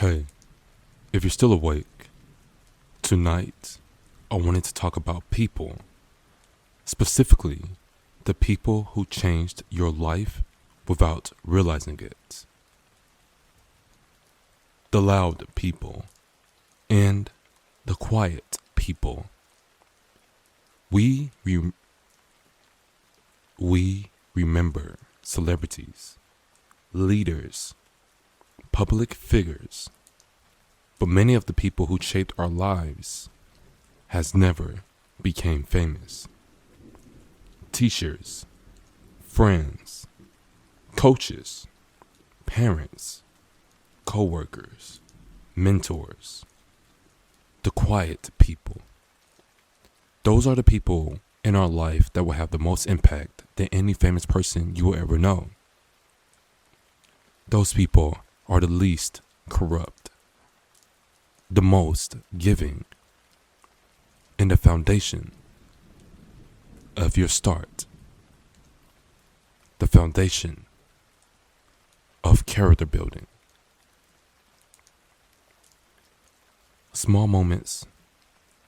Hey, if you're still awake, tonight I wanted to talk about people, specifically the people who changed your life without realizing it. The loud people and the quiet people. We re- we remember celebrities, leaders, public figures, but many of the people who shaped our lives has never became famous. Teachers, friends, coaches, parents, co-workers, mentors, the quiet people. Those are the people in our life that will have the most impact than any famous person you will ever know. Those people are the least corrupt, the most giving, and the foundation of your start. The foundation of character building. Small moments,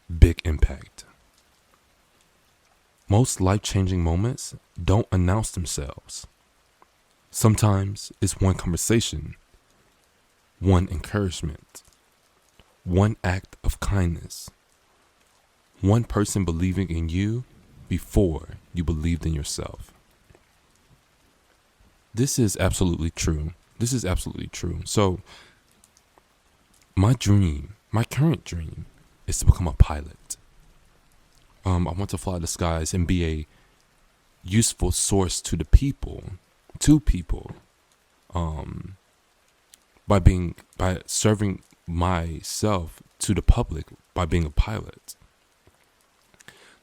big impact. Most life-changing moments don't announce themselves. Sometimes it's one conversation, one encouragement, one act of kindness, one person believing in you before you believed in yourself. This is absolutely true. So my current dream is to become a pilot. I want to fly the skies and be a useful source to people, by serving myself to the public by being a pilot.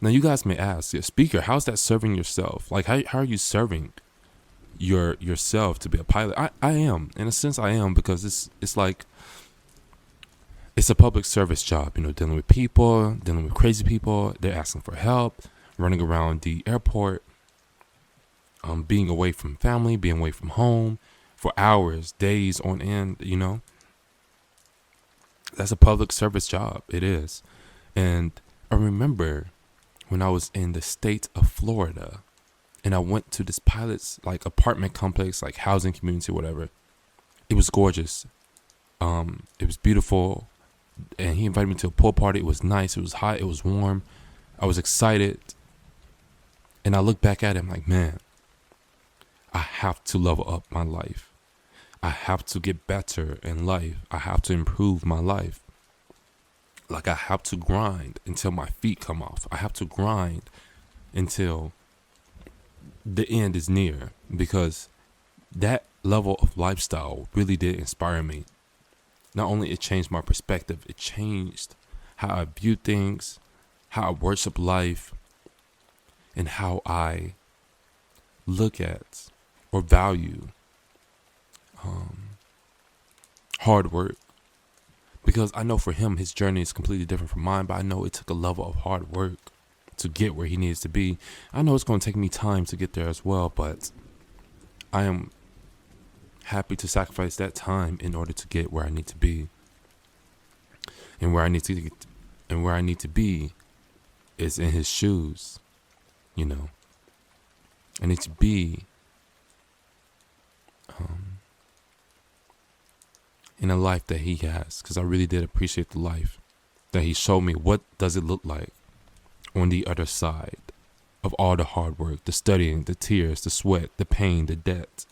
Now you guys may ask, yeah, speaker, how's that serving yourself? Like how are you serving yourself to be a pilot? I am, in a sense I am, because it's like it's a public service job, dealing with people, dealing with crazy people. They're asking for help, running around the airport, being away from family, being away from home for hours, days on end, That's a public service job. It is. And I remember when I was in the state of Florida and I went to this pilot's apartment complex, housing community, whatever. It was gorgeous. It was beautiful. And he invited me to a pool party. It was nice. It was hot. It was warm. I was excited. And I look back at it, I'm like, man, I have to level up my life. I have to get better in life. I have to improve my life. I have to grind until my feet come off. I have to grind until the end is near, because that level of lifestyle really did inspire me. Not only it changed my perspective, it changed how I view things, how I worship life, and how I look at or value hard work. Because I know for him, his journey is completely different from mine, but I know it took a level of hard work to get where he needs to be. I know it's going to take me time to get there as well, but I am happy to sacrifice that time in order to get where I need to be. And where I need to be is in his shoes, I need to be in a life that he has, because I really did appreciate the life that he showed me. What does it look like on the other side of all the hard work, the studying, the tears, the sweat, the pain, the debt?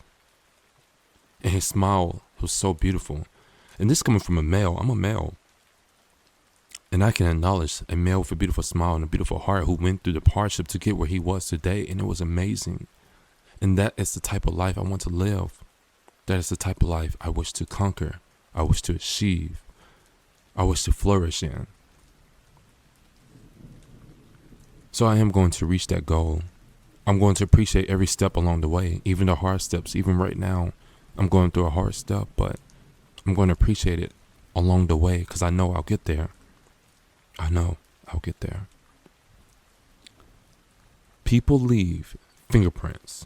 And his smile was so beautiful. And this coming from a male. I'm a male. And I can acknowledge a male with a beautiful smile and a beautiful heart who went through the hardship to get where he was today. And it was amazing. And that is the type of life I want to live. That is the type of life I wish to conquer. I wish to achieve. I wish to flourish in. So I am going to reach that goal. I'm going to appreciate every step along the way, even the hard steps. Even right now, I'm going through a hard step, but I'm going to appreciate it along the way, because I know I'll get there. I know I'll get there. People leave fingerprints.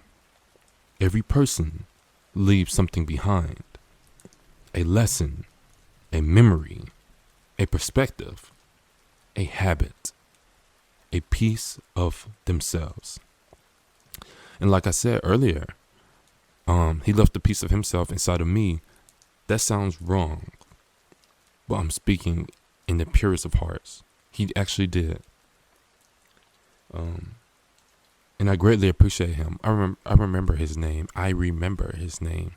Every person leaves something behind. A lesson, a memory, a perspective, a habit, a piece of themselves. And like I said earlier, he left a piece of himself inside of me. That sounds wrong, but I'm speaking in the purest of hearts. He actually did. And I greatly appreciate him. I remember his name. I remember his name.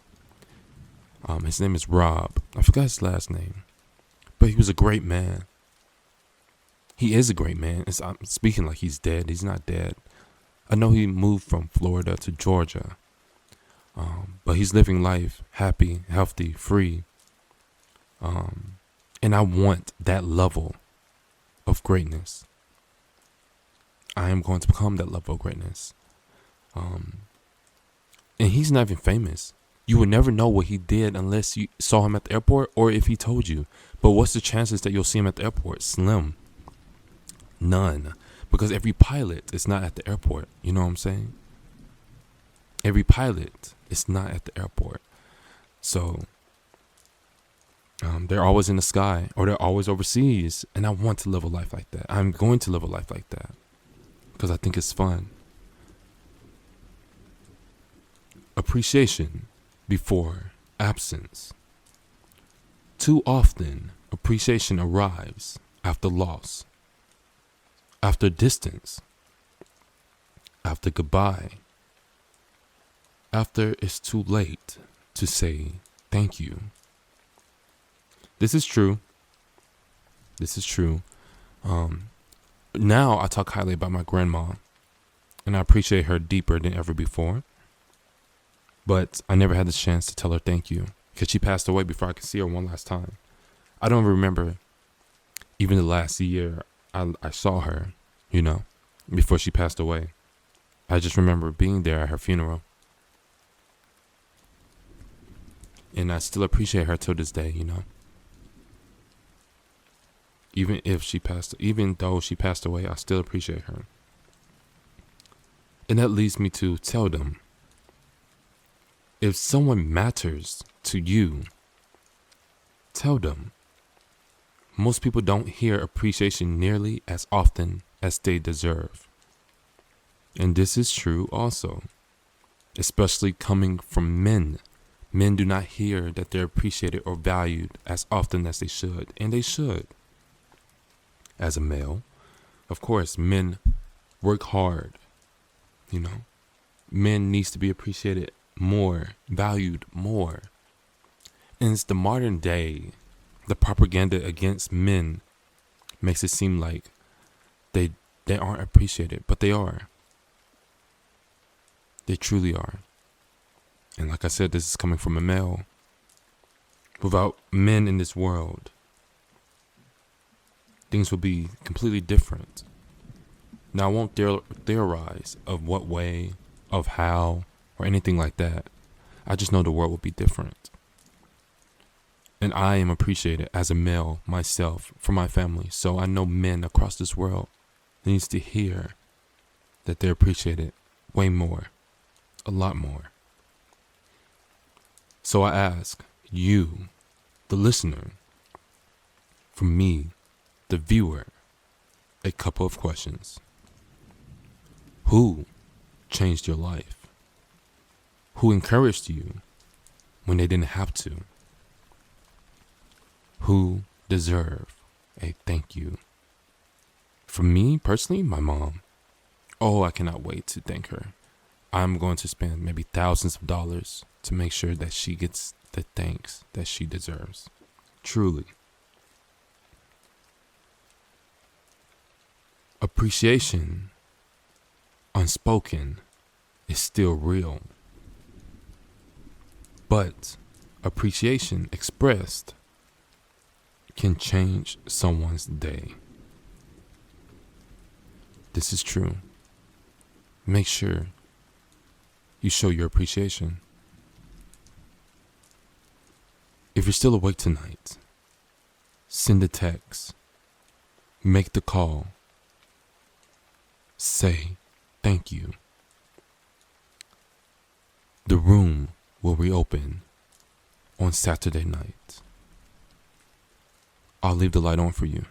His name is Rob. I forgot his last name, but he was a great man. He is a great man. I'm speaking like he's dead. He's not dead. I know he moved from Florida to Georgia, but he's living life happy, healthy, free. And I want that level of greatness. I am going to become that level of greatness. And he's not even famous. You would never know what he did unless you saw him at the airport or if he told you. But what's the chances that you'll see him at the airport? Slim. None. Because every pilot is not at the airport. You know what I'm saying? Every pilot is not at the airport. So they're always in the sky or they're always overseas. And I want to live a life like that. I'm going to live a life like that because I think it's fun. Appreciation before absence. Too often, appreciation arrives after loss, after distance, after goodbye, after it's too late to say thank you. This is true. This is true. Now I talk highly about my grandma, and I appreciate her deeper than ever before. But I never had the chance to tell her thank you because she passed away before I could see her one last time. I don't remember even the last year I saw her, before she passed away. I just remember being there at her funeral. And I still appreciate her till this day, Even though she passed away, I still appreciate her. And that leads me to tell them, if someone matters to you, tell them. Most people don't hear appreciation nearly as often as they deserve. And this is true also, especially coming from men. Men do not hear that they're appreciated or valued as often as they should, and they should. As a male, of course, men work hard, Men needs to be appreciated more, valued more. And it's the modern day, the propaganda against men makes it seem like they aren't appreciated, but they are. They truly are. And like I said, this is coming from a male. Without men in this world, things will be completely different. Now, I won't theorize of what way, of how, or anything like that. I just know the world will be different. And I am appreciated as a male myself for my family. So I know men across this world needs to hear that they're appreciated way more, a lot more. So I ask you, the listener, from me, the viewer, a couple of questions. Who changed your life? Who encouraged you when they didn't have to? Who deserve a thank you? For me, personally, my mom. Oh, I cannot wait to thank her. I'm going to spend maybe thousands of dollars to make sure that she gets the thanks that she deserves. Truly. Appreciation, unspoken, is still real. But appreciation expressed can change someone's day. This is true. Make sure you show your appreciation. If you're still awake tonight, send a text, make the call, say thank you. The room will reopen on Saturday night. I'll leave the light on for you.